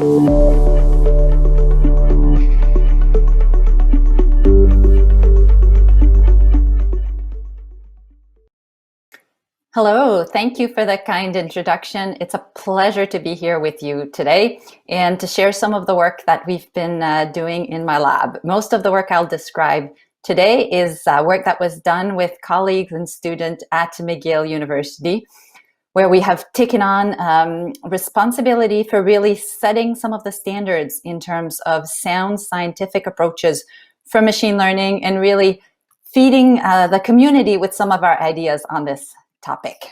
Hello, thank you for the kind introduction. It's a pleasure to be here with you today and to share some of the work that we've been doing in my lab. Most of the work I'll describe today is work that was done with colleagues and students at McGill University, where we have taken on responsibility for really setting some of the standards in terms of sound scientific approaches for machine learning and really feeding the community with some of our ideas on this topic.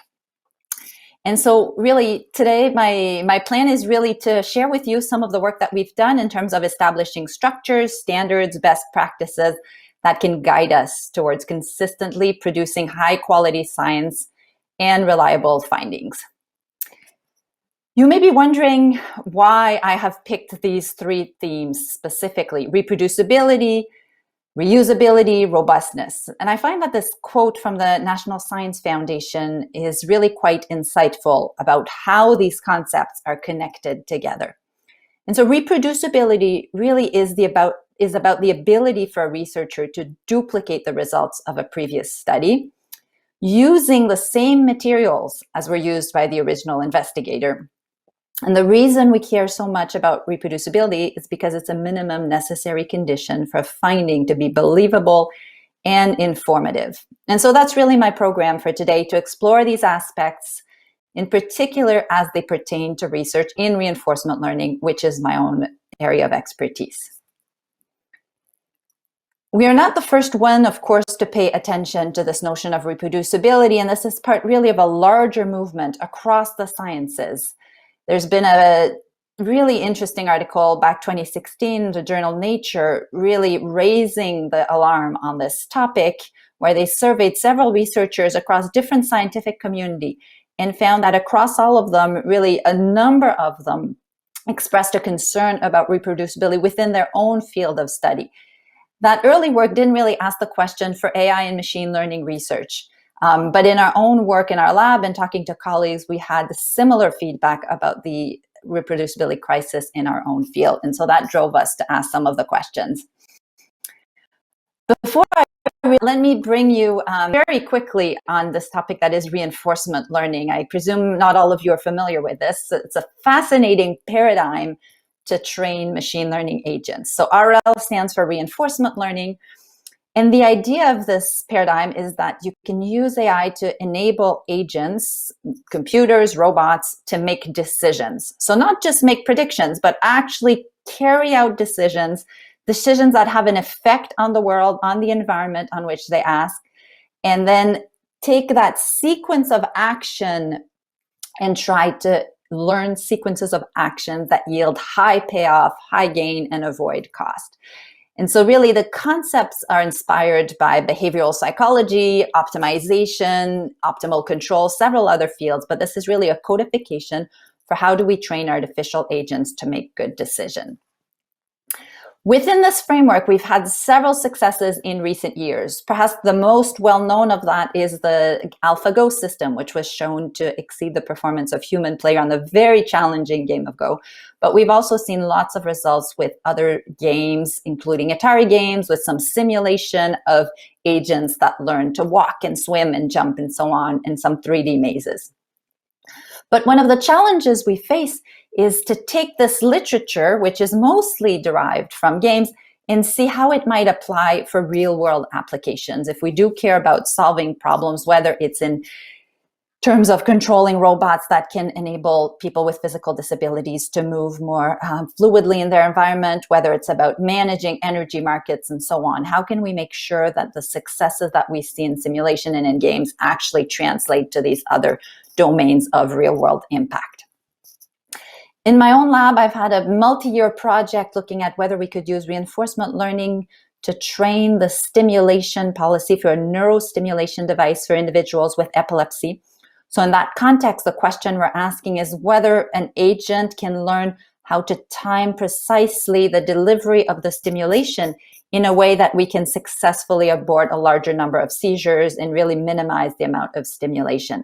And so really today my plan is really to share with you some of the work that we've done in terms of establishing structures, standards, best practices that can guide us towards consistently producing high quality science and reliable findings. You may be wondering why I have picked these three themes specifically: reproducibility, reusability, robustness. And I find that this quote from the National Science Foundation is really quite insightful about how these concepts are connected together. And so reproducibility really is about the ability for a researcher to duplicate the results of a previous study using the same materials as were used by the original investigator. And the reason we care so much about reproducibility is because it's a minimum necessary condition for a finding to be believable and informative. And so that's really my program for today, to explore these aspects, in particular as they pertain to research in reinforcement learning, which is my own area of expertise. We are not the first one, of course, to pay attention to this notion of reproducibility, and this is part really of a larger movement across the sciences. There's been a really interesting article back 2016 in the journal Nature really raising the alarm on this topic, where they surveyed several researchers across different scientific community and found that across all of them, really a number of them expressed a concern about reproducibility within their own field of study. That early work didn't really ask the question for AI and machine learning research. But in our own work in our lab and talking to colleagues, we had similar feedback about the reproducibility crisis in our own field. And so that drove us to ask some of the questions. Let me bring you very quickly on this topic that is reinforcement learning. I presume not all of you are familiar with this. It's a fascinating paradigm to train machine learning agents. So RL stands for reinforcement learning. And the idea of this paradigm is that you can use AI to enable agents, computers, robots, to make decisions. So not just make predictions, but actually carry out decisions that have an effect on the world, on the environment on which they ask, and then take that sequence of action and try to learn sequences of actions that yield high payoff, high gain, and avoid cost. And so really the concepts are inspired by behavioral psychology, optimization, optimal control, several other fields, but this is really a codification for how do we train artificial agents to make good decisions. Within this framework, we've had several successes in recent years. Perhaps the most well-known of that is the AlphaGo system, which was shown to exceed the performance of human player on the very challenging game of Go. But we've also seen lots of results with other games, including Atari games, with some simulation of agents that learn to walk and swim and jump and so on, and some 3D mazes. But one of the challenges we face is to take this literature, which is mostly derived from games, and see how it might apply for real-world applications. If we do care about solving problems, whether it's in terms of controlling robots that can enable people with physical disabilities to move more fluidly in their environment, whether it's about managing energy markets and so on, how can we make sure that the successes that we see in simulation and in games actually translate to these other domains of real-world impact? In my own lab, I've had a multi-year project looking at whether we could use reinforcement learning to train the stimulation policy for a neurostimulation device for individuals with epilepsy. So in that context, the question we're asking is whether an agent can learn how to time precisely the delivery of the stimulation in a way that we can successfully abort a larger number of seizures and really minimize the amount of stimulation.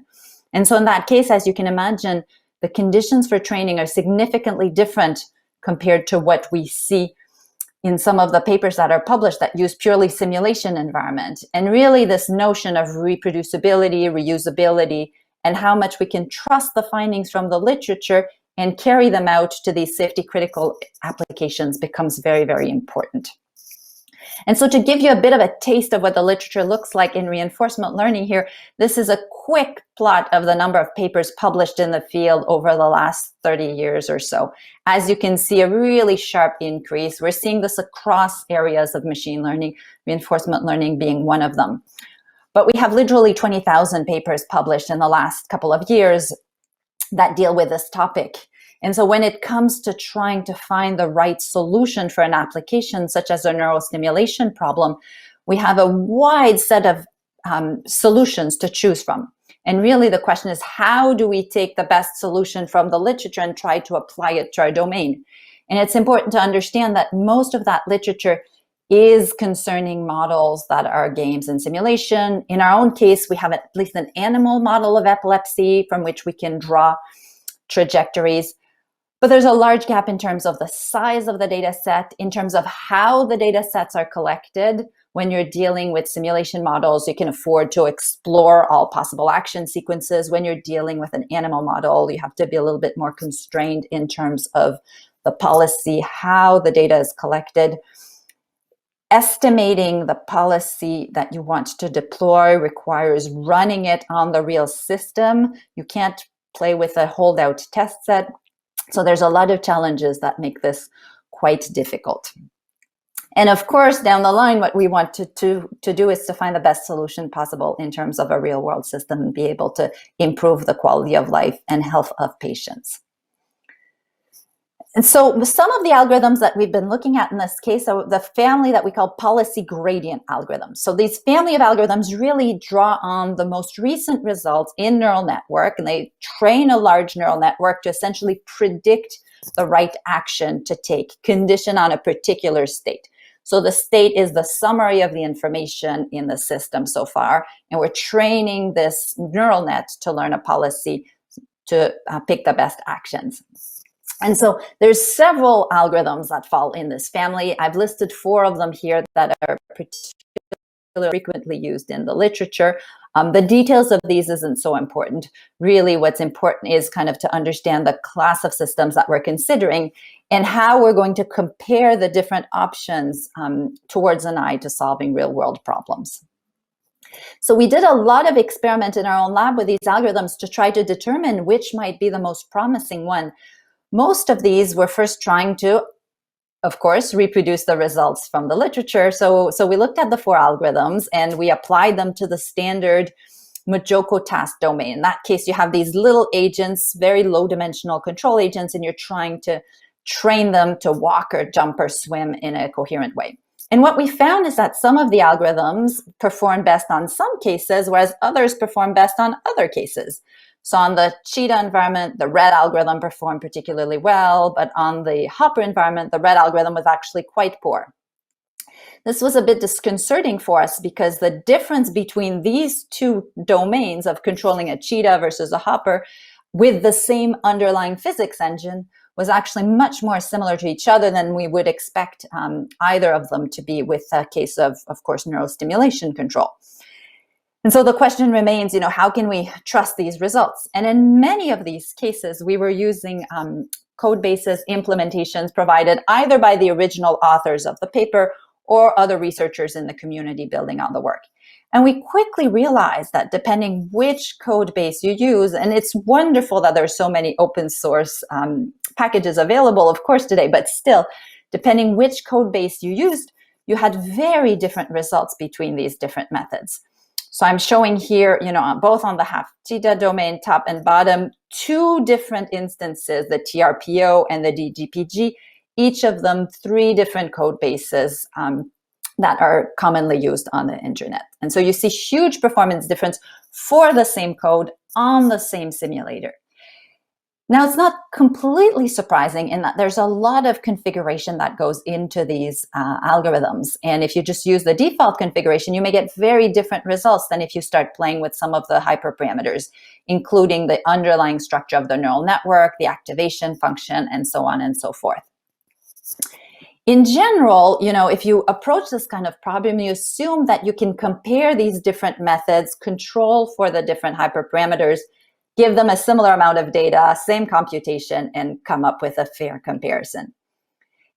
And so in that case, as you can imagine, the conditions for training are significantly different compared to what we see in some of the papers that are published that use purely simulation environment. And really this notion of reproducibility, reusability, and how much we can trust the findings from the literature and carry them out to these safety critical applications becomes very, very important. And so to give you a bit of a taste of what the literature looks like in reinforcement learning here, this is a quick plot of the number of papers published in the field over the last 30 years or so. As you can see, a really sharp increase. We're seeing this across areas of machine learning, reinforcement learning being one of them. But we have literally 20,000 papers published in the last couple of years that deal with this topic. And so when it comes to trying to find the right solution for an application, such as a neurostimulation problem, we have a wide set of solutions to choose from. And really the question is, how do we take the best solution from the literature and try to apply it to our domain? And it's important to understand that most of that literature is concerning models that are games and simulation. In our own case, we have at least an animal model of epilepsy from which we can draw trajectories. But there's a large gap in terms of the size of the data set, in terms of how the data sets are collected. When you're dealing with simulation models, you can afford to explore all possible action sequences. When you're dealing with an animal model, you have to be a little bit more constrained in terms of the policy, how the data is collected. Estimating the policy that you want to deploy requires running it on the real system. You can't play with a holdout test set. So there's a lot of challenges that make this quite difficult. And of course, down the line, what we want to do is to find the best solution possible in terms of a real world system and be able to improve the quality of life and health of patients. And so some of the algorithms that we've been looking at in this case are the family that we call policy gradient algorithms. So these family of algorithms really draw on the most recent results in neural network, and they train a large neural network to essentially predict the right action to take, condition on a particular state. So the state is the summary of the information in the system so far, and we're training this neural net to learn a policy to pick the best actions. And so there's several algorithms that fall in this family. I've listed 4 of them here that are particularly frequently used in the literature. The details of these isn't so important. Really, what's important is kind of to understand the class of systems that we're considering and how we're going to compare the different options towards an eye to solving real-world problems. So we did a lot of experiment in our own lab with these algorithms to try to determine which might be the most promising one. Most of these were first trying to, of course, reproduce the results from the literature. So we looked at the 4 algorithms and we applied them to the standard Majoko task domain. In that case, you have these little agents, very low dimensional control agents, and you're trying to train them to walk or jump or swim in a coherent way. And what we found is that some of the algorithms perform best on some cases, whereas others perform best on other cases. So on the cheetah environment, the red algorithm performed particularly well, but on the hopper environment, the red algorithm was actually quite poor. This was a bit disconcerting for us because the difference between these 2 domains of controlling a cheetah versus a hopper with the same underlying physics engine was actually much more similar to each other than we would expect either of them to be with a case of course, neurostimulation control. And so the question remains, how can we trust these results? And in many of these cases, we were using Codebases implementations provided either by the original authors of the paper or other researchers in the community building on the work. And we quickly realized that depending which code base you use, and it's wonderful that there's so many open source packages available, of course, today, but still, depending which code base you used, you had very different results between these different methods. So I'm showing here, both on the half theta domain, top and bottom, 2 different instances, the TRPO and the DGPG, each of them 3 different code bases that are commonly used on the internet. And so you see huge performance difference for the same code on the same simulator. Now, it's not completely surprising in that there's a lot of configuration that goes into these algorithms. And if you just use the default configuration, you may get very different results than if you start playing with some of the hyperparameters, including the underlying structure of the neural network, the activation function, and so on and so forth. In general, if you approach this kind of problem, you assume that you can compare these different methods, control for the different hyperparameters, give them a similar amount of data, same computation, and come up with a fair comparison.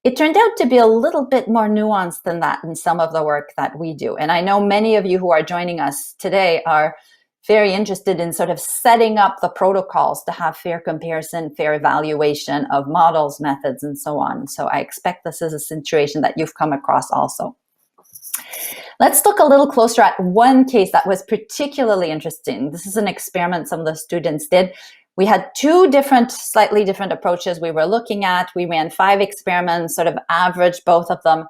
It turned out to be a little bit more nuanced than that in some of the work that we do. And I know many of you who are joining us today are very interested in sort of setting up the protocols to have fair comparison, fair evaluation of models, methods, and so on. So I expect this is a situation that you've come across also. Let's look a little closer at one case that was particularly interesting. This is an experiment some of the students did. We had two slightly different approaches we were looking at. We ran 5 experiments, sort of averaged both of them.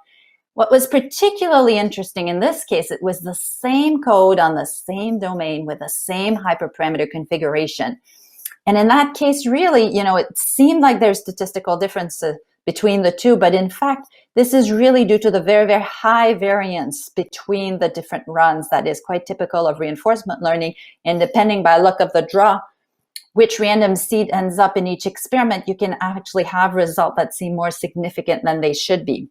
What was particularly interesting in this case, it was the same code on the same domain with the same hyperparameter configuration. And in that case, really, it seemed like there's statistical differences between the two, but in fact, this is really due to the very, very high variance between the different runs that is quite typical of reinforcement learning. And depending by luck of the draw, which random seed ends up in each experiment, you can actually have results that seem more significant than they should be.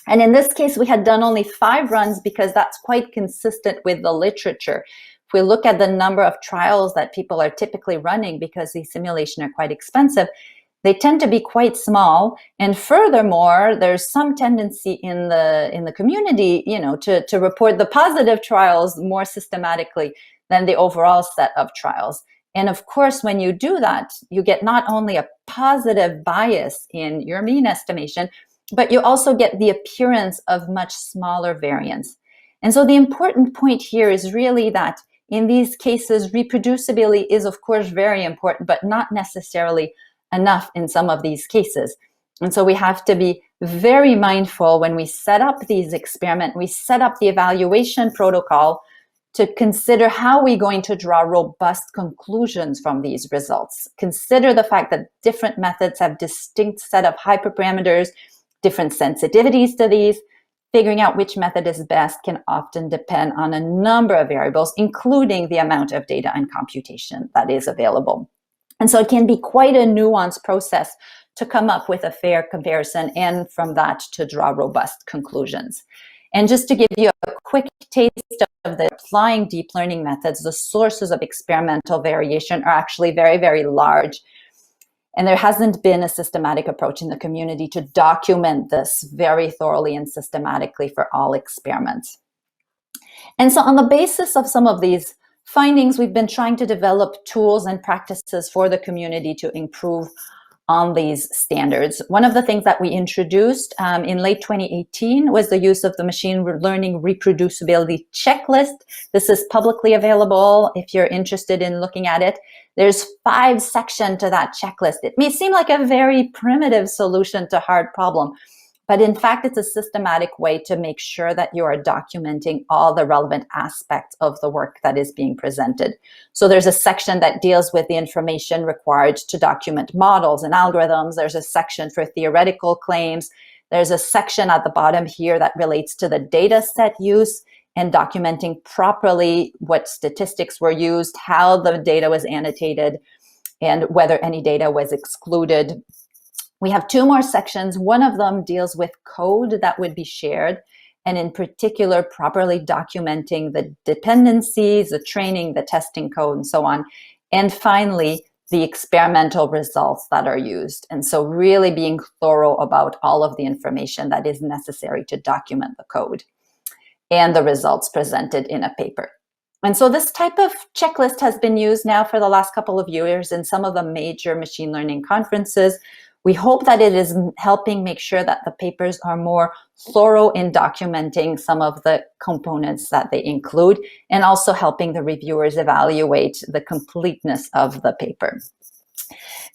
And in this case, we had done only 5 runs because that's quite consistent with the literature. If we look at the number of trials that people are typically running, because these simulations are quite expensive, they tend to be quite small. And furthermore, there's some tendency in the community, to report the positive trials more systematically than the overall set of trials. And of course, when you do that, you get not only a positive bias in your mean estimation, but you also get the appearance of much smaller variance. And so the important point here is really that in these cases, reproducibility is of course very important, but not necessarily enough in some of these cases. And so we have to be very mindful when we set up these experiments, we set up the evaluation protocol to consider how we're going to draw robust conclusions from these results. Consider the fact that different methods have distinct set of hyperparameters, different sensitivities to these. Figuring out which method is best can often depend on a number of variables, including the amount of data and computation that is available. And so it can be quite a nuanced process to come up with a fair comparison and from that to draw robust conclusions. And just to give you a quick taste of the applying deep learning methods, the sources of experimental variation are actually very, very large. And there hasn't been a systematic approach in the community to document this very thoroughly and systematically for all experiments. And so on the basis of some of these findings, we've been trying to develop tools and practices for the community to improve on these standards. One of the things that we introduced in late 2018 was the use of the machine learning reproducibility checklist. This is publicly available if you're interested in looking at it. There's 5 sections to that checklist. It may seem like a very primitive solution to a hard problem, but in fact, it's a systematic way to make sure that you are documenting all the relevant aspects of the work that is being presented. So there's a section that deals with the information required to document models and algorithms. There's a section for theoretical claims. There's a section at the bottom here that relates to the data set use and documenting properly what statistics were used, how the data was annotated, and whether any data was excluded. We have 2 more sections. One of them deals with code that would be shared, and in particular, properly documenting the dependencies, the training, the testing code, and so on. And finally, the experimental results that are used. And so really being thorough about all of the information that is necessary to document the code and the results presented in a paper. And so this type of checklist has been used now for the last couple of years in some of the major machine learning conferences. We hope that it is helping make sure that the papers are more thorough in documenting some of the components that they include, and also helping the reviewers evaluate the completeness of the paper.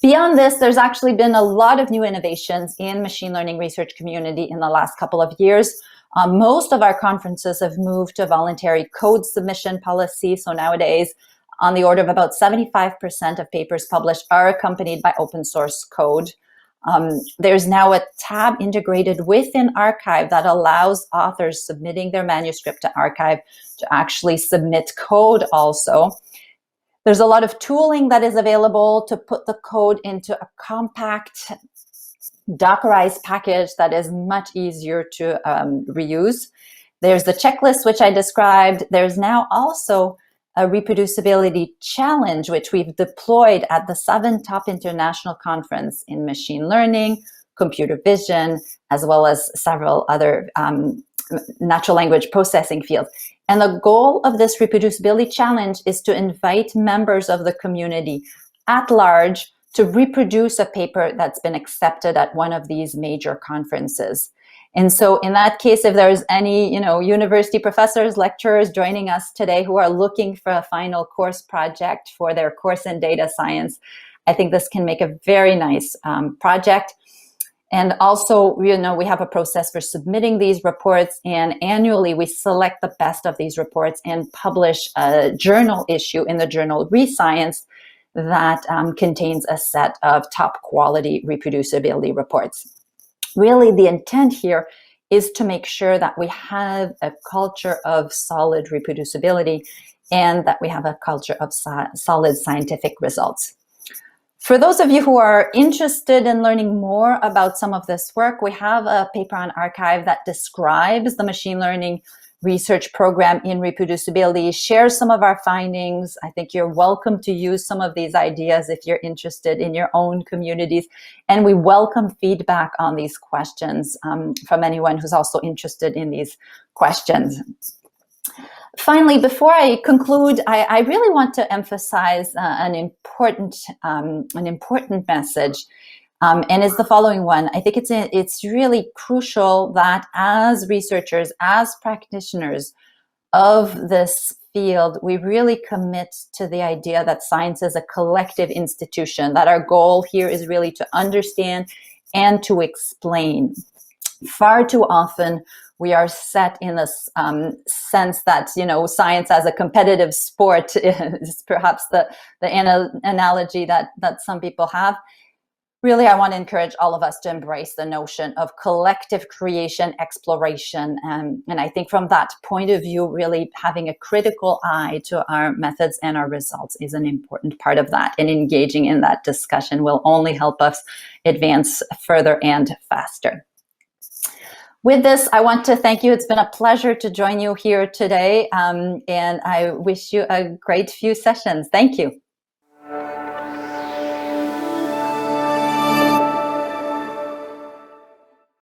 Beyond this, there's actually been a lot of new innovations in machine learning research community in the last couple of years. Most of our conferences have moved to voluntary code submission policy. So nowadays, on the order of about 75% of papers published are accompanied by open source code. There's now a tab integrated within arXiv that allows authors submitting their manuscript to arXiv to actually submit code also. There's a lot of tooling that is available to put the code into a compact Dockerized package that is much easier to reuse. There's the checklist, which I described. There's now also a reproducibility challenge, which we've deployed at the 7 top international conference in machine learning, computer vision, as well as several other natural language processing fields. And the goal of this reproducibility challenge is to invite members of the community at large to reproduce a paper that's been accepted at one of these major conferences. And so in that case, if there's any, university professors, lecturers joining us today who are looking for a final course project for their course in data science, I think this can make a very nice project. And also, we have a process for submitting these reports, and annually we select the best of these reports and publish a journal issue in the journal Rescience that contains a set of top quality reproducibility reports. Really, the intent here is to make sure that we have a culture of solid reproducibility and that we have a culture of solid scientific results. For those of you who are interested in learning more about some of this work, we have a paper on arXiv that describes the machine learning research program in reproducibility, shares some of our findings. I think you're welcome to use some of these ideas if you're interested in your own communities. And we welcome feedback on these questions from anyone who's also interested in these questions. Finally, before I conclude, I really want to emphasize an important message, and it's the following one. I think it's really crucial that as researchers, as practitioners of this field, we really commit to the idea that science is a collective institution, that our goal here is really to understand and to explain. Far too often, we are set in this sense that, science as a competitive sport is perhaps the analogy that some people have. Really, I want to encourage all of us to embrace the notion of collective creation, exploration. And I think from that point of view, really having a critical eye to our methods and our results is an important part of that. And engaging in that discussion will only help us advance further and faster. With this, I want to thank you. It's been a pleasure to join you here today, and I wish you a great few sessions. Thank you.